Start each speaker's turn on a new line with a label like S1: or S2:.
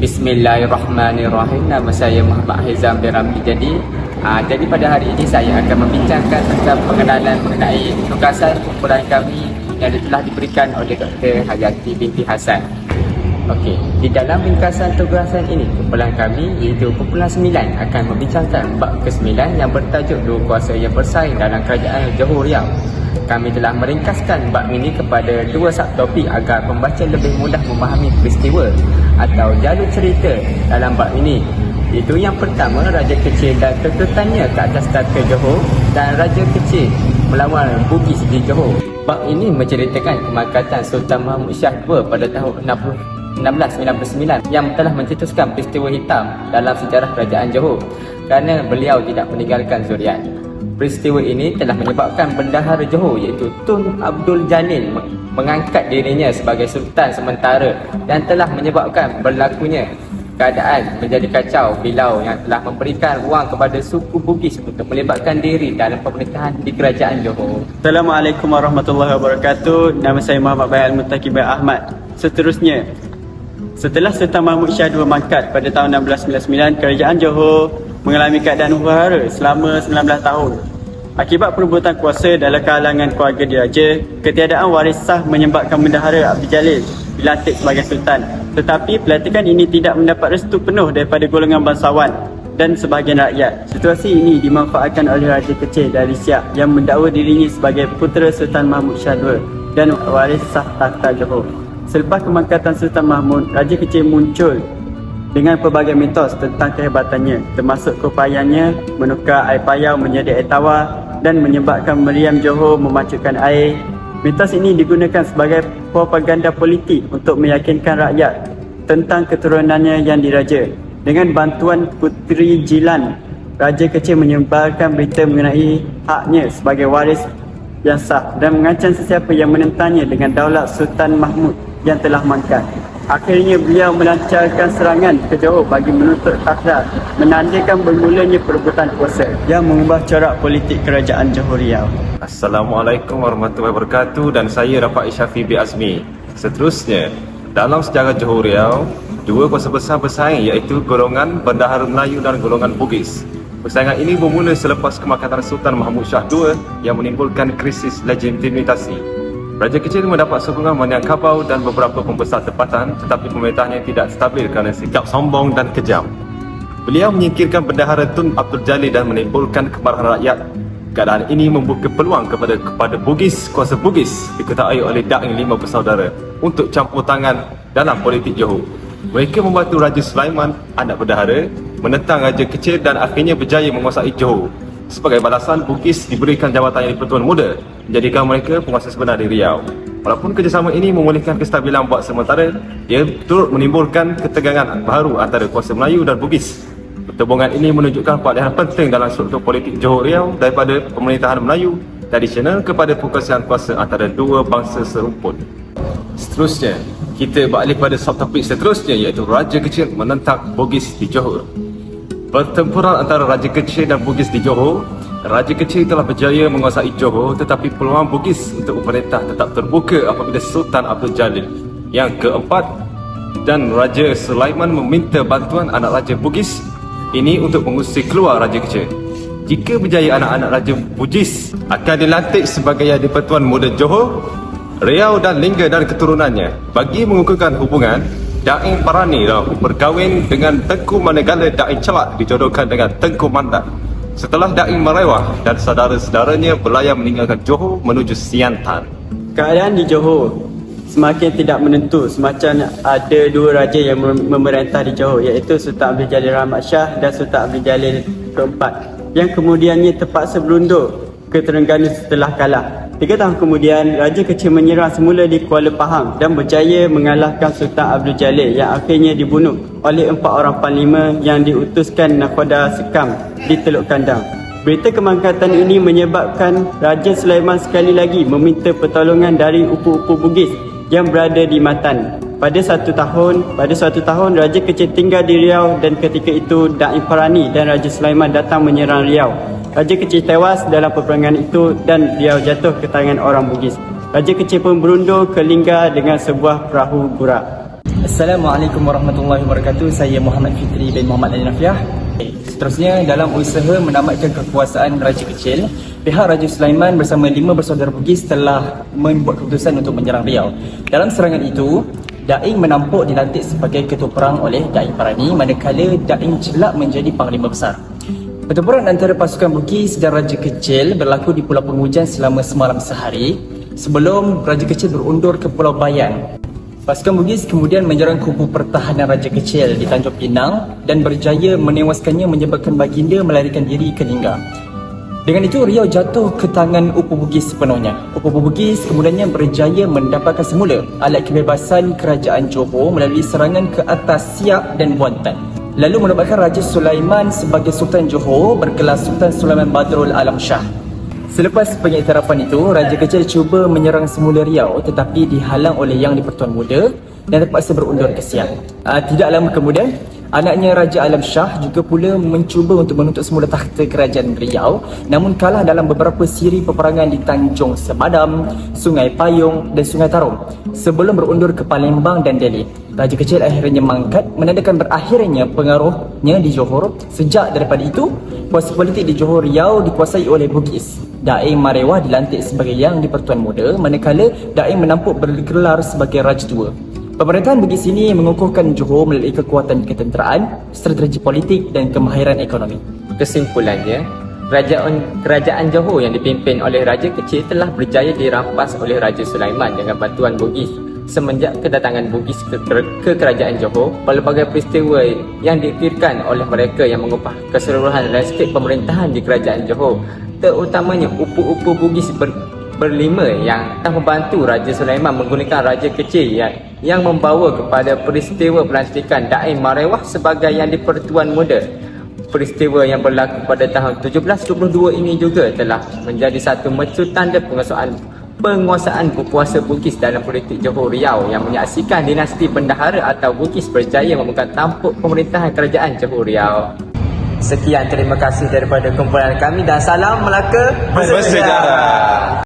S1: Bismillahirrahmanirrahim. Nama saya Muhammad Hizam bin Ramli. Jadi pada hari ini saya akan membincangkan tentang pengenalan mengenai tugasan kumpulan kami yang telah diberikan oleh Dr. Hayati binti Hassan. Okey, di dalam ringkasan tugasan ini, kumpulan kami iaitu kumpulan 9 akan membincangkan bab ke-9 yang bertajuk Dua Kuasa yang Bersaing dalam Kerajaan Johor Riau. Kami telah meringkaskan bab ini kepada dua subtopik agar pembaca lebih mudah memahami peristiwa atau jalur cerita dalam bab ini. Itu yang pertama, Raja Kecil dan tuntutannya ke atas tata Johor, dan Raja Kecil melawan Bugis di Johor. Bab ini menceritakan kemangkatan Sultan Mahmud Shah II pada tahun 1699 yang telah mencetuskan peristiwa hitam dalam sejarah kerajaan Johor kerana beliau tidak meninggalkan zuriat. Peristiwa ini telah menyebabkan Bendahara Johor iaitu Tun Abdul Jalil mengangkat dirinya sebagai Sultan sementara dan telah menyebabkan berlakunya keadaan menjadi kacau bilau yang telah memberikan ruang kepada suku Bugis untuk melibatkan diri dalam pemerintahan di kerajaan Johor.
S2: Assalamualaikum warahmatullahi wabarakatuh. Nama saya Muhammad Baihal Muttaqi bin Ahmad. Seterusnya, setelah Sultan Mahmud Shah II mangkat pada tahun 1699, kerajaan Johor mengalami keadaan huru-hara selama 19 tahun. Akibat perebutan kuasa dalam kalangan keluarga diraja, ketiadaan waris sah menyebabkan Bendahara Abdul Jalil dilantik sebagai Sultan. Tetapi pelantikan ini tidak mendapat restu penuh daripada golongan bangsawan dan sebahagian rakyat. Situasi ini dimanfaatkan oleh Raja Kecil dari Siak yang mendakwa dirinya sebagai putera Sultan Mahmud Shah II dan waris sah takhta Johor. Selepas kemangkatan Sultan Mahmud, Raja Kecil muncul dengan pelbagai mitos tentang kehebatannya, termasuk keupayanya menukar air payau menjadi air tawar dan menyebabkan meriam Johor memancukan air. Mitos ini digunakan sebagai propaganda politik untuk meyakinkan rakyat tentang keturunannya yang diraja. Dengan bantuan Puteri Jilan, Raja Kecil menyebarkan berita mengenai haknya sebagai waris yang sah dan mengancam sesiapa yang menentangnya dengan daulat Sultan Mahmud yang telah mangkat. Akhirnya beliau melancarkan serangan ke Johor bagi menuntut takhta, menandakan bermulanya perebutan kuasa yang mengubah corak politik kerajaan Johor Riau.
S3: Assalamualaikum warahmatullahi wabarakatuh, dan saya Rafiq Syafi bin Azmi. Seterusnya, dalam sejarah Johor Riau, dua kuasa besar bersaing iaitu golongan Bendahara Melayu dan golongan Bugis. Persaingan ini bermula selepas kemangkatan Sultan Mahmud Shah II yang menimbulkan krisis legitimasi. Raja Kecil mendapat sokongan Minangkabau dan beberapa pembesar tempatan, tetapi pemerintahnya tidak stabil kerana sikap sombong dan kejam. Beliau menyingkirkan Bendahara Tun Abdul Jalil dan menimbulkan kemarahan rakyat. Keadaan ini membuka peluang kepada Bugis, kuasa Bugis dikuasai oleh Daing 5 bersaudara untuk campur tangan dalam politik Johor. Mereka membantu Raja Sulaiman, anak bendahara, menentang Raja Kecil dan akhirnya berjaya menguasai Johor. Sebagai balasan, Bugis diberikan jawatan yang di-Pertuan Muda, menjadikan mereka penguasa sebenar di Riau. Walaupun kerjasama ini memulihkan kestabilan buat sementara, ia turut menimbulkan ketegangan baru antara kuasa Melayu dan Bugis. Pertembungan ini menunjukkan pealihan penting dalam struktur politik Johor Riau daripada pemerintahan Melayu tradisional kepada perkongsian kuasa antara dua bangsa serumpun. Seterusnya, kita beralih pada subtopik seterusnya iaitu Raja Kecil menentang Bugis di Johor. Pertempuran antara Raja Kecil dan Bugis di Johor. Raja Kecil telah berjaya menguasai Johor, tetapi peluang Bugis untuk memerintah tetap terbuka apabila Sultan Abdul Jalil yang keempat dan Raja Sulaiman meminta bantuan anak Raja Bugis ini untuk mengusir keluar Raja Kecil. Jika berjaya, anak-anak Raja Bugis akan dilantik sebagai di-Pertuan Muda Johor, Riau dan Lingga dan keturunannya. Bagi mengukuhkan hubungan, Daing Parani berkahwin dengan Tengku Manegala Daing Celak dijodohkan dengan Tengku Mandat. Setelah Daing merewah dan saudara-saudaranya berlayar meninggalkan Johor menuju Siantan.
S2: Keadaan di Johor semakin tidak menentu, semacam ada dua raja yang memerintah di Johor, iaitu Sultan Abdul Jalil Rahmat Shah dan Sultan Abdul Jalil keempat, yang kemudiannya terpaksa berundur ke Terengganu setelah kalah. 3 tahun kemudian, Raja Kecil menyerang semula di Kuala Pahang dan berjaya mengalahkan Sultan Abdul Jalil yang akhirnya dibunuh oleh 4 orang panglima yang diutuskan Nakhoda Sekam di Teluk Kandang. Berita kemangkatan ini menyebabkan Raja Sulaiman sekali lagi meminta pertolongan dari upu-upu Bugis yang berada di Matan. Pada suatu tahun, Raja Kecil tinggal di Riau dan ketika itu Daing Parani dan Raja Sulaiman datang menyerang Riau. Raja Kecil tewas dalam peperangan itu dan Riau jatuh ke tangan orang Bugis. Raja Kecil pun berundur ke Lingga dengan sebuah perahu burak.
S4: Assalamualaikum warahmatullahi wabarakatuh. Saya Muhammad Fitri bin Muhammad Ali Nafiah. Seterusnya, dalam usaha menamatkan kekuasaan Raja Kecil, pihak Raja Sulaiman bersama 5 bersaudara Bugis telah membuat keputusan untuk menyerang Riau. Dalam serangan itu, Daing menampuk dilantik sebagai ketua perang oleh Daing Parani, manakala Daing Celak menjadi panglima besar. Pertempuran antara pasukan Bugis dan Raja Kecil berlaku di Pulau Pengujan selama semalam sehari sebelum Raja Kecil berundur ke Pulau Bayan. Pasukan Bugis kemudian menyerang kubu pertahanan Raja Kecil di Tanjung Pinang dan berjaya menewaskannya, menyebabkan baginda melarikan diri ke Lingga. Dengan itu, Riau jatuh ke tangan Upu Bugis sepenuhnya. Upu Bugis kemudiannya berjaya mendapatkan semula alat kebebasan kerajaan Johor melalui serangan ke atas Siak dan Buantan. Lalu mendapatkan Raja Sulaiman sebagai Sultan Johor bergelar Sultan Sulaiman Badrul Alam Shah. Selepas pengiktirafan itu, Raja Kecil cuba menyerang semula Riau tetapi dihalang oleh Yang di-Pertuan Muda dan terpaksa berundur ke Siak. Tidak lama kemudian, anaknya Raja Alam Shah juga pula mencuba untuk menuntut semula takhta kerajaan Riau, namun kalah dalam beberapa siri peperangan di Tanjung Semadam, Sungai Payung dan Sungai Tarum sebelum berundur ke Palembang dan Delhi. Raja Kecil akhirnya mangkat, menandakan berakhirnya pengaruhnya di Johor. Sejak daripada itu, kuasa politik di Johor Riau dikuasai oleh Bugis. Daing Marewah dilantik sebagai Yang di-Pertuan Muda, manakala Daing menampuk bergelar sebagai Raja Tua. Pemerintahan Bugis ini mengukuhkan Johor melalui kekuatan ketenteraan, strategi politik dan kemahiran ekonomi.
S1: Kesimpulannya, kerajaan Johor yang dipimpin oleh Raja Kecil telah berjaya dirampas oleh Raja Sulaiman dengan bantuan Bugis. Semenjak kedatangan Bugis ke kerajaan Johor, pelbagai peristiwa yang diiktirkan oleh mereka yang mengubah keseluruhan landscape pemerintahan di kerajaan Johor, terutamanya upu-upu Bugis berlima yang telah membantu Raja Sulaiman menggunakan Raja Kecil yang membawa kepada peristiwa pelantikan Daing Marewah sebagai Yang di-Pertuan Muda. Peristiwa yang berlaku pada tahun 1722 ini juga telah menjadi satu mercu tanda penguasaan berkuasa Bugis dalam politik Johor Riau yang menyaksikan dinasti bendahara atau Bugis berjaya memegang tampuk pemerintahan kerajaan Johor Riau. Sekian, terima kasih daripada kumpulan kami dan salam Melaka
S3: Bersejarah.